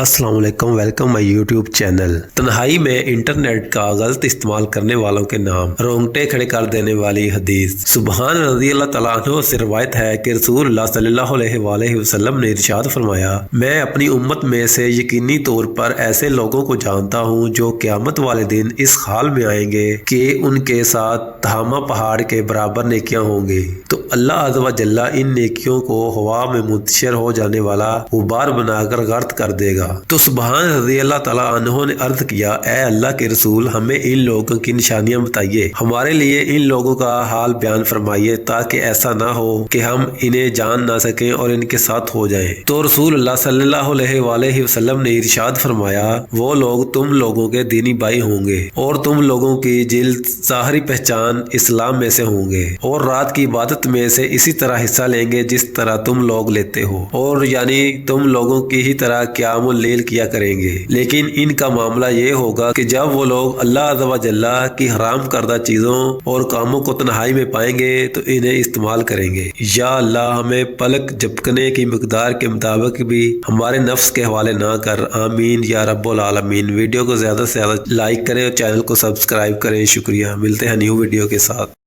السلام علیکم، ویلکم مائی YouTube channel. تنہائی میں انٹرنیٹ کا غلط استعمال کرنے والوں کے نام، رونگٹے کھڑے کر دینے والی حدیث۔ سبحان رضی اللہ تعالیٰ عنہ سے روایت ہے کہ رسول اللہ صلی اللہ علیہ وآلہ وسلم نے ارشاد فرمایا، میں اپنی امت میں سے یقینی طور پر ایسے لوگوں کو جانتا ہوں جو قیامت والے دن اس حال میں آئیں گے کہ ان کے ساتھ تہامہ پہاڑ کے برابر نیکیاں ہوں گی، تو اللہ عز و جل ان نیکیوں کو ہوا میں منتشر ہو جانے والا غبار بنا کر غرق کر دے گا۔ تو سبحان رضی اللہ تعالیٰ عنہ نے عرض کیا، اے اللہ کے رسول، ہمیں ان لوگوں کی نشانیاں بتائیے، ہمارے لیے ان لوگوں کا حال بیان فرمائیے تاکہ ایسا نہ ہو کہ ہم انہیں جان نہ سکیں اور ان کے ساتھ ہو جائیں۔ تو رسول اللہ صلی اللہ علیہ وآلہ وسلم نے ارشاد فرمایا، وہ لوگ تم لوگوں کے دینی بھائی ہوں گے اور تم لوگوں کی جلد ظاہری پہچان اسلام میں سے ہوں گے اور رات کی عبادت میں سے اسی طرح حصہ لیں گے جس طرح تم لوگ لیتے ہو، اور یعنی تم لوگوں کی ہی طرح قیام اللیل کیا کریں گے۔ لیکن ان کا معاملہ یہ ہوگا کہ جب وہ لوگ اللہ عز و جل کی حرام کردہ چیزوں اور کاموں کو تنہائی میں پائیں گے تو انہیں استعمال کریں گے۔ یا اللہ، ہمیں پلک جھپکنے کی مقدار کے مطابق بھی ہمارے نفس کے حوالے نہ کر، آمین یا رب العالمین۔ ویڈیو کو زیادہ سے زیادہ لائک کریں اور چینل کو سبسکرائب کریں۔ شکریہ، ملتے ہیں نیو ویڈیو کے ساتھ۔